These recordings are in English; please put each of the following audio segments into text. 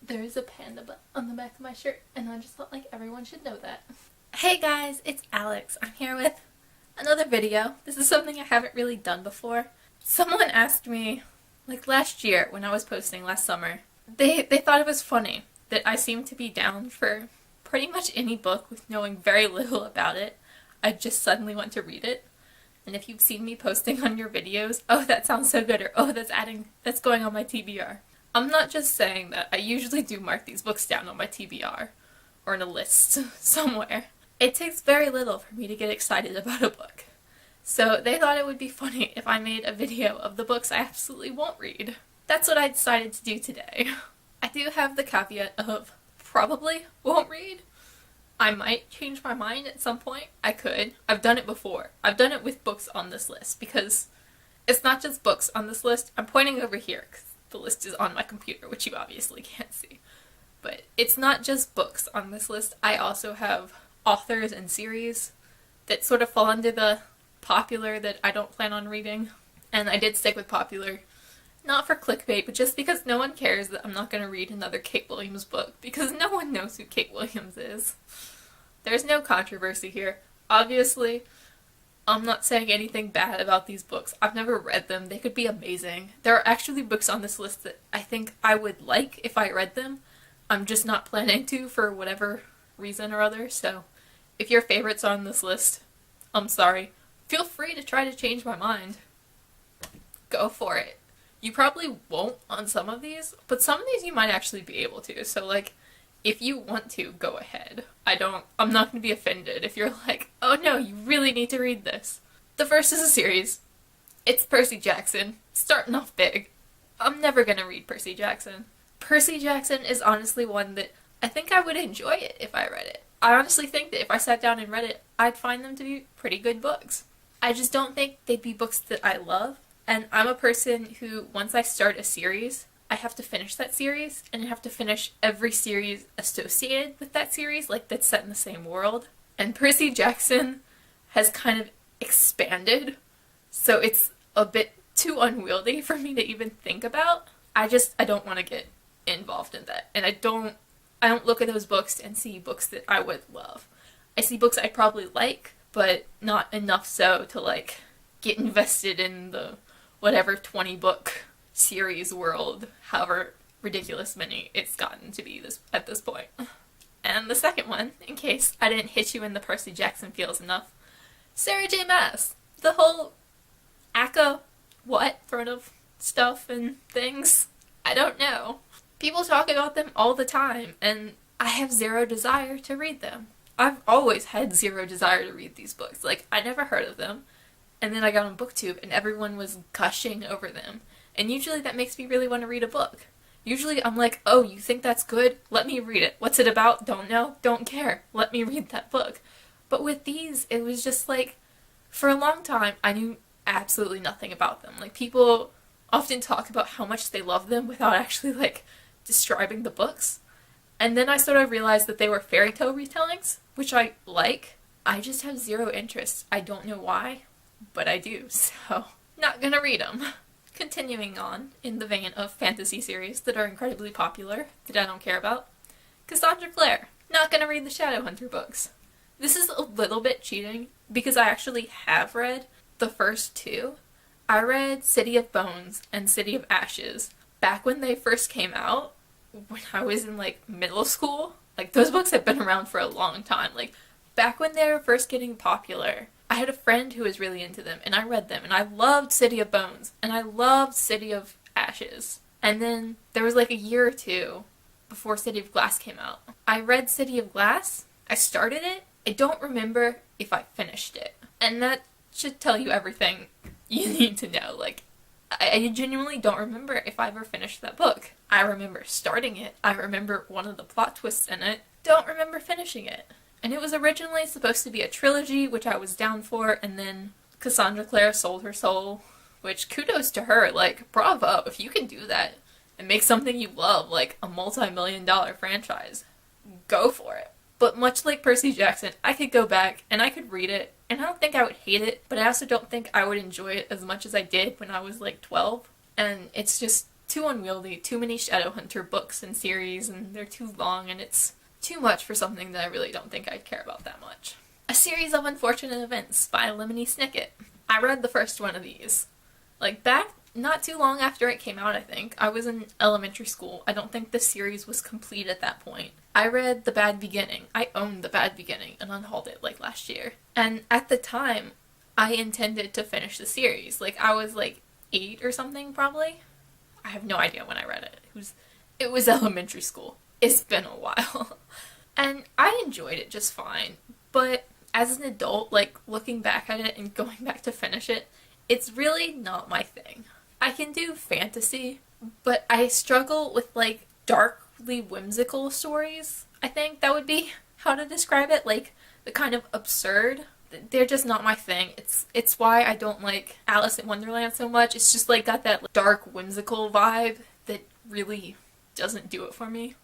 There is a panda on the back of my shirt, and I just felt like everyone should know that. Hey guys, it's Alex. I'm here with another video. This is something I haven't really done before. Someone asked me, like last year when I was posting last summer, they thought it was funny that I seemed to be down for pretty much any book with knowing very little about it. I just suddenly want to read it. And if you've seen me posting on your videos, oh that sounds so good, or oh that's going on my TBR. I'm not just saying that. I usually do mark these books down on my TBR, or in a list somewhere. It takes very little for me to get excited about a book. So they thought it would be funny if I made a video of the books I absolutely won't read. That's what I decided to do today. I do have the caveat of probably won't read. I might change my mind at some point. I could. I've done it before. I've done it with books on this list because it's not just books on this list. I'm pointing over here because the list is on my computer, which you obviously can't see. But it's not just books on this list. I also have authors and series that sort of fall under the popular that I don't plan on reading. And I did stick with popular, not for clickbait, but just because no one cares that I'm not going to read another Kate Williams book, because no one knows who Kate Williams is. There's no controversy here. Obviously, I'm not saying anything bad about these books. I've never read them. They could be amazing. There are actually books on this list that I think I would like if I read them. I'm just not planning to for whatever reason or other, so if your favorites are on this list, I'm sorry. Feel free to try to change my mind. Go for it. You probably won't on some of these, but some of these you might actually be able to, so like, if you want to, go ahead. I'm not going to be offended if you're like, oh no, you really need to read this. The first is a series. It's Percy Jackson. Starting off big. I'm never going to read Percy Jackson. Percy Jackson is honestly one that I think I would enjoy it if I read it. I honestly think that if I sat down and read it, I'd find them to be pretty good books. I just don't think they'd be books that I love. And I'm a person who, once I start a series, I have to finish that series, and I have to finish every series associated with that series, like that's set in the same world. And Percy Jackson has kind of expanded, so it's a bit too unwieldy for me to even think about. I don't want to get involved in that, and I don't look at those books and see books that I would love. I see books I'd probably like, but not enough so to like get invested in the whatever 20 book series world, however ridiculous many it's gotten to be at this point. And the second one, in case I didn't hit you in the Percy Jackson feels enough, Sarah J. Maas. The whole ACCA what sort of stuff and things. I don't know. People talk about them all the time, and I have zero desire to read them. I've always had zero desire to read these books. Like, I never heard of them. And then I got on BookTube, and everyone was gushing over them. And usually that makes me really want to read a book. Usually I'm like, oh, you think that's good? Let me read it. What's it about? Don't know. Don't care. Let me read that book. But with these, it was just like, for a long time, I knew absolutely nothing about them. Like, people often talk about how much they love them without actually, like, describing the books. And then I sort of realized that they were fairy tale retellings, which I like. I just have zero interest. I don't know why, but I do, so not gonna read them. Continuing on, in the vein of fantasy series that are incredibly popular, that I don't care about, Cassandra Clare. Not gonna read the Shadowhunter books. This is a little bit cheating, because I actually have read the first two. I read City of Bones and City of Ashes back when they first came out, when I was in, like, middle school. Like, those books have been around for a long time. Like, back when they were first getting popular, I had a friend who was really into them, and I read them, and I loved City of Bones, and I loved City of Ashes. And then there was like a year or two before City of Glass came out. I read City of Glass, I started it, I don't remember if I finished it. And that should tell you everything you need to know. Like, I genuinely don't remember if I ever finished that book. I remember starting it, I remember one of the plot twists in it, don't remember finishing it. And it was originally supposed to be a trilogy, which I was down for, and then Cassandra Clare sold her soul, which kudos to her, like, bravo, if you can do that and make something you love, like a multi-million-dollar franchise, go for it. But much like Percy Jackson, I could go back and I could read it, and I don't think I would hate it, but I also don't think I would enjoy it as much as I did when I was like 12. And it's just too unwieldy, too many Shadowhunter books and series, and they're too long, and it's too much for something that I really don't think I'd care about that much. A Series of Unfortunate Events by Lemony Snicket. I read the first one of these. Like, back not too long after it came out, I think. I was in elementary school. I don't think the series was complete at that point. I read The Bad Beginning. I owned The Bad Beginning and unhauled it, like, last year. And at the time, I intended to finish the series. Like, I was, like, 8 or something, probably. I have no idea when I read it. It was elementary school. It's been a while. And I enjoyed it just fine. But as an adult, like, looking back at it and going back to finish it, it's really not my thing. I can do fantasy, but I struggle with, like, darkly whimsical stories. I think that would be how to describe it. Like, the kind of absurd. They're just not my thing. It's why I don't like Alice in Wonderland so much. It's just, like, got that dark, whimsical vibe that really doesn't do it for me.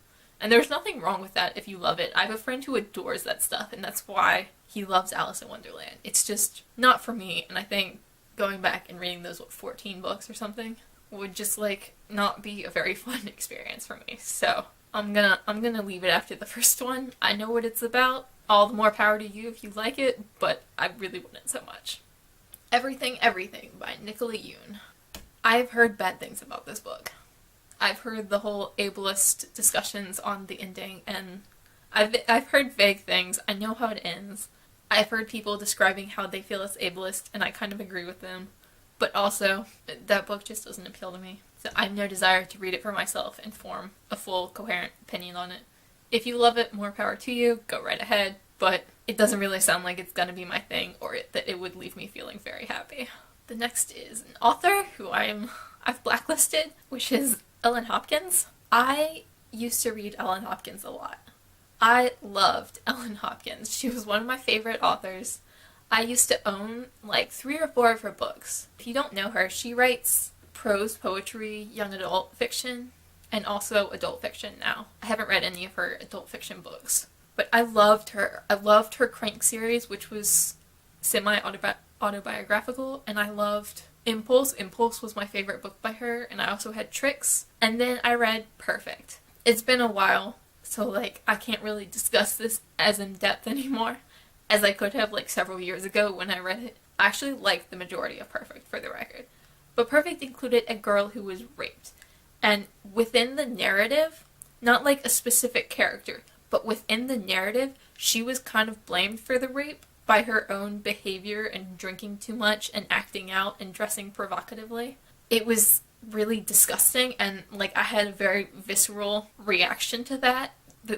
And there's nothing wrong with that if you love it. I have a friend who adores that stuff, and that's why he loves Alice in Wonderland. It's just not for me, and I think going back and reading those, 14 books or something, would just, like, not be a very fun experience for me. So, I'm gonna leave it after the first one. I know what it's about. All the more power to you if you like it, but I really wouldn't so much. Everything, Everything by Nicola Yoon. I've heard bad things about this book. I've heard the whole ableist discussions on the ending, and I've heard vague things. I know how it ends. I've heard people describing how they feel it's ableist, and I kind of agree with them. But also, that book just doesn't appeal to me. So I have no desire to read it for myself and form a full, coherent opinion on it. If you love it, more power to you, go right ahead. But it doesn't really sound like it's gonna be my thing, or that it would leave me feeling very happy. The next is an author who I've blacklisted, which is Ellen Hopkins. I used to read Ellen Hopkins a lot. I loved Ellen Hopkins. She was one of my favorite authors. I used to own like 3 or 4 of her books. If you don't know her, she writes prose poetry, young adult fiction, and also adult fiction now. I haven't read any of her adult fiction books, but I loved her. I loved her Crank series, which was semi-autobiographical, and I loved Impulse. Impulse was my favorite book by her, and I also had Tricks, and then I read Perfect. It's been a while, so like I can't really discuss this as in depth anymore as I could have like several years ago when I read it. I actually liked the majority of Perfect, for the record. But Perfect included a girl who was raped. And within the narrative, not like a specific character, but within the narrative, she was kind of blamed for the rape by her own behavior and drinking too much and acting out and dressing provocatively. It was really disgusting, and like I had a very visceral reaction to that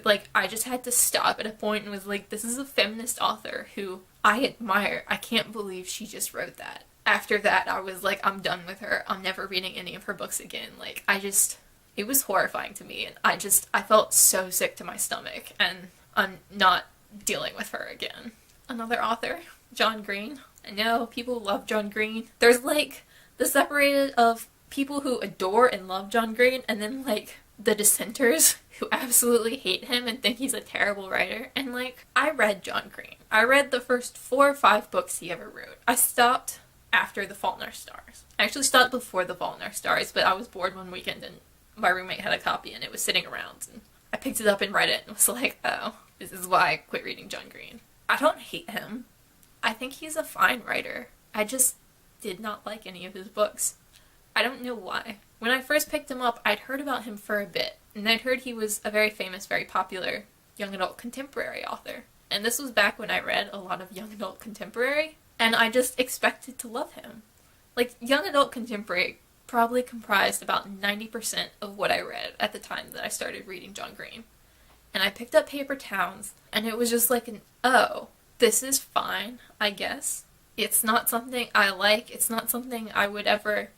like I just had to stop at a point and was like, this is a feminist author who I admire. I can't believe she just wrote that. After that, I was like, I'm done with her. I'm never reading any of her books again. Like, it was horrifying to me, and I felt so sick to my stomach, and I'm not dealing with her again. Another author, John Green. I know people love John Green. There's like the separated of people who adore and love John Green, and then like the dissenters who absolutely hate him and think he's a terrible writer. And like, I read John Green. I read the first 4 or 5 books he ever wrote. I stopped after The Fault in Our Stars. I actually stopped before The Fault in Our Stars, but I was bored one weekend and my roommate had a copy and it was sitting around, and I picked it up and read it and was like, oh, this is why I quit reading John Green. I don't hate him. I think he's a fine writer. I just did not like any of his books. I don't know why. When I first picked him up, I'd heard about him for a bit, and I'd heard he was a very famous, very popular young adult contemporary author. And this was back when I read a lot of young adult contemporary, and I just expected to love him. Like, young adult contemporary probably comprised about 90% of what I read at the time that I started reading John Green. And I picked up Paper Towns, and it was just like oh, this is fine, I guess. It's not something I like. It's not something I would ever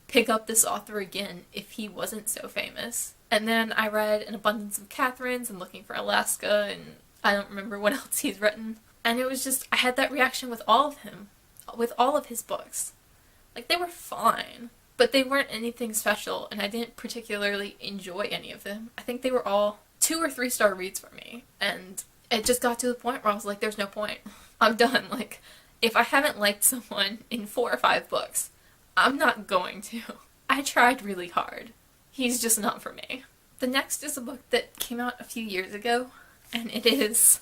pick up this author again if he wasn't so famous. And then I read An Abundance of Catherines and Looking for Alaska, and I don't remember what else he's written. And it was just, I had that reaction with all of him, with all of his books. Like, they were fine, but they weren't anything special, and I didn't particularly enjoy any of them. I think they were all 2 or 3 star reads for me, and it just got to the point where I was like, there's no point. I'm done. Like, if I haven't liked someone in 4 or 5 books, I'm not going to. I tried really hard. he's just not for me. The next is a book that came out a few years ago, and it is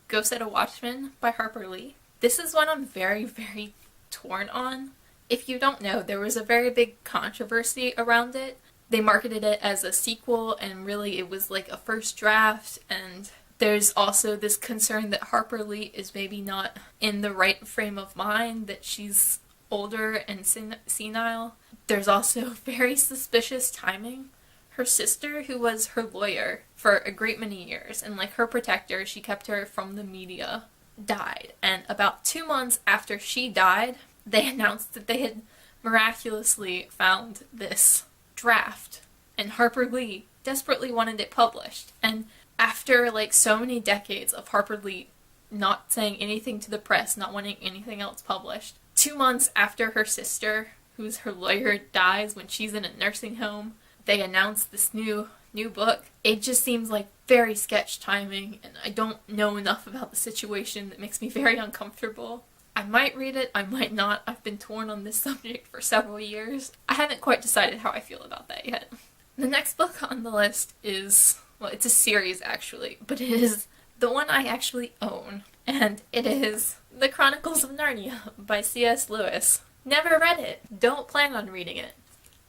Go Set a Watchman by Harper Lee. This is one I'm very, very torn on. If you don't know, there was a very big controversy around it. They marketed it as a sequel, and really it was like a first draft, and there's also this concern that Harper Lee is maybe not in the right frame of mind, that she's older and senile. There's also very suspicious timing. Her sister, who was her lawyer for a great many years, and like her protector, she kept her from the media, died. And about 2 months after she died, they announced that they had miraculously found this draft. And Harper Lee desperately wanted it published. And after like so many decades of Harper Lee not saying anything to the press, not wanting anything else published, 2 months after her sister, who's her lawyer, dies when she's in a nursing home, they announced this new book. It just seems like very sketch timing, and I don't know enough about the situation that makes me very uncomfortable. I might read it, I might not. I've been torn on this subject for several years. I haven't quite decided how I feel about that yet. The next book on the list is, well, it's a series actually, but it is the one I actually own, and it is The Chronicles of Narnia by C.S. Lewis. Never read it. Don't plan on reading it.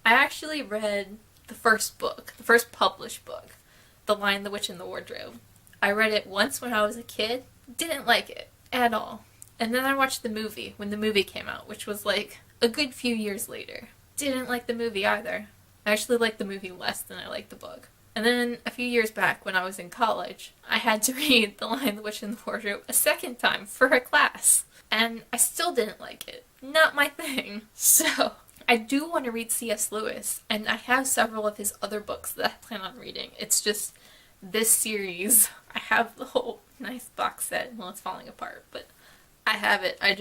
I actually read the first book, the first published book, The Lion, the Witch, and the Wardrobe. I read it once when I was a kid, didn't like it at all. And then I watched the movie when the movie came out, which was like a good few years later. Didn't like the movie either. I actually liked the movie less than I liked the book. And then a few years back when I was in college, I had to read The Lion, the Witch, and the Wardrobe a second time for a class. And I still didn't like it. Not my thing. So I do want to read C.S. Lewis, and I have several of his other books that I plan on reading. It's just this series. I have the whole nice box set. Well, it's falling apart, but I have it. I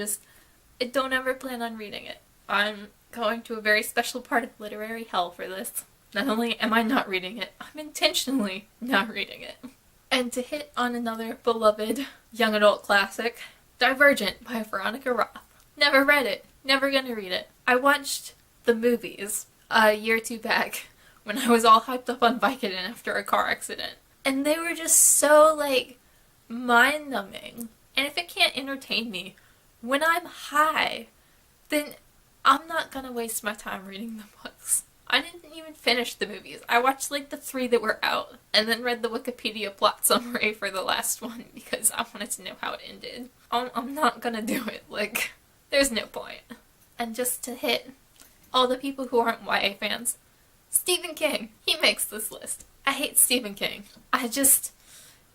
don't ever plan on reading it. I'm going to a very special part of literary hell for this. Not only am I not reading it, I'm intentionally not reading it. And to hit on another beloved young adult classic, Divergent by Veronica Roth. Never read it. Never gonna read it. I watched the movies a year or two back when I was all hyped up on Vicodin after a car accident. And they were just so, like, mind-numbing. And if it can't entertain me when I'm high, then I'm not gonna waste my time reading the books. I didn't even finish the movies. I watched, like, the 3 that were out, and then read the Wikipedia plot summary for the last one because I wanted to know how it ended. I'm not gonna do it. Like, there's no point. And just to hit all the people who aren't YA fans, Stephen King, he makes this list. I hate Stephen King. I just,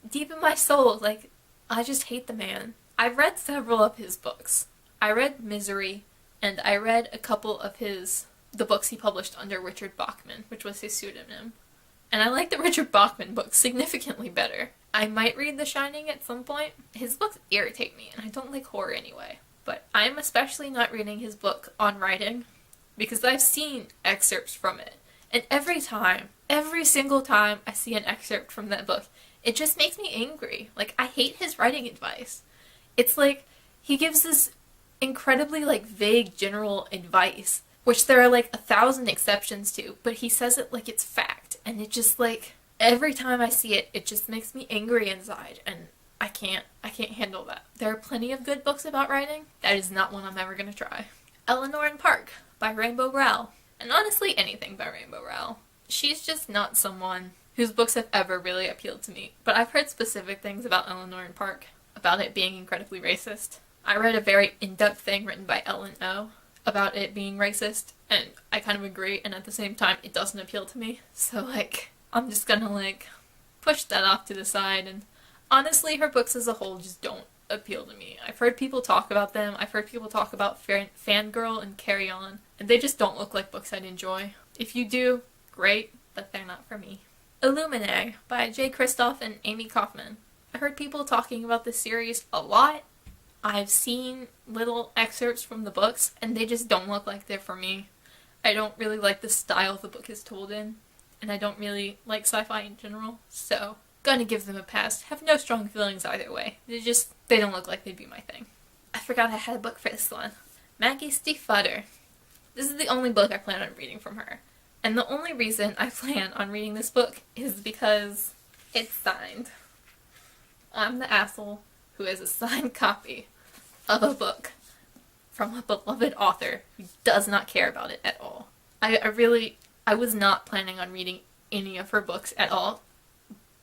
deep in my soul, like, I just hate the man. I've read several of his books. I read Misery, and I read a couple of the books he published under Richard Bachman, which was his pseudonym. And I like the Richard Bachman books significantly better. I might read The Shining at some point. His books irritate me, and I don't like horror anyway. But I'm especially not reading his book on writing, because I've seen excerpts from it. And every single time I see an excerpt from that book, it just makes me angry. Like, I hate his writing advice. It's like, he gives this incredibly, like, vague general advice, which there are, like, 1,000 exceptions to, but he says it like it's fact. And it just, like, every time I see it, it just makes me angry inside, and I can't handle that. There are plenty of good books about writing. That is not one I'm ever gonna try. Eleanor and Park by Rainbow Rowell. And honestly, anything by Rainbow Rowell. She's just not someone whose books have ever really appealed to me. But I've heard specific things about Eleanor and Park, about it being incredibly racist. I read a very in-depth thing written by Ellen O about it being racist, and I kind of agree, and at the same time, it doesn't appeal to me. So, like, I'm just gonna, like, push that off to the side, and honestly, her books as a whole just don't appeal to me. I've heard people talk about them. I've heard people talk about Fangirl and Carry On, and they just don't look like books I'd enjoy. If you do, great, but they're not for me. Illuminate by Jay Kristoff and Amy Kaufman. I heard people talking about this series a lot. I've seen little excerpts from the books, and they just don't look like they're for me. I don't really like the style the book is told in, and I don't really like sci-fi in general, so gonna give them a pass. Have no strong feelings either way. They don't look like they'd be my thing. I forgot I had a book for this one. Maggie's Stiefvater. This is the only book I plan on reading from her. And the only reason I plan on reading this book is because it's signed. I'm the asshole who has a signed copy of a book from a beloved author who does not care about it at all. I was not planning on reading any of her books at all,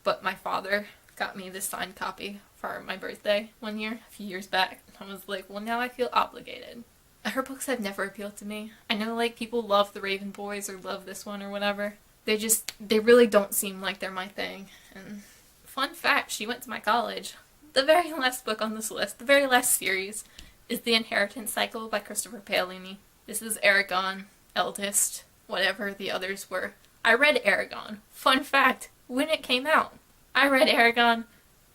but my father got me this signed copy for my birthday one year, a few years back. I was like, well, now I feel obligated. Her books have never appealed to me. I know, like, people love The Raven Boys or love this one or whatever. They really don't seem like they're my thing. And fun fact, she went to my college. The very last book on this list, the very last series, is The Inheritance Cycle by Christopher Paolini. This is Aragon, eldest, whatever the others were. I read Aragon. Fun fact, when it came out. I read Aragon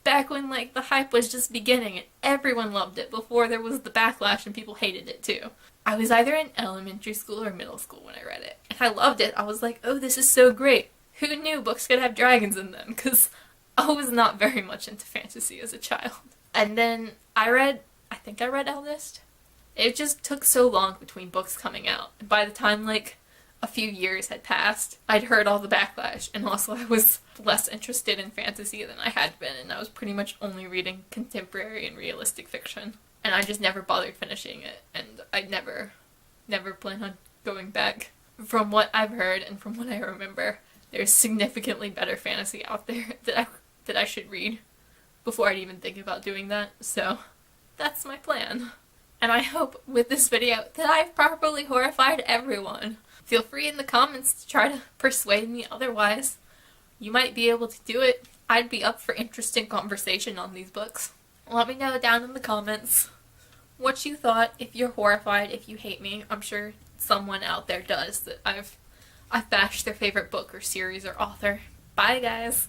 back when, like, the hype was just beginning and everyone loved it before there was the backlash and people hated it too. I was either in elementary school or middle school when I read it. And I loved it. I was like, oh, this is so great. Who knew books could have dragons in them? Because I was not very much into fantasy as a child. And then I think I read Eldest. It just took so long between books coming out. And by the time, like, a few years had passed, I'd heard all the backlash, and also I was less interested in fantasy than I had been, and I was pretty much only reading contemporary and realistic fiction. And I just never bothered finishing it, and I never plan on going back. From what I've heard and from what I remember, there's significantly better fantasy out there that I should read before I'd even think about doing that, so that's my plan. And I hope with this video that I've properly horrified everyone. Feel free in the comments to try to persuade me otherwise. You might be able to do it. I'd be up for interesting conversation on these books. Let me know down in the comments what you thought, if you're horrified, if you hate me. I'm sure someone out there does, that I've bashed their favorite book or series or author. Bye, guys!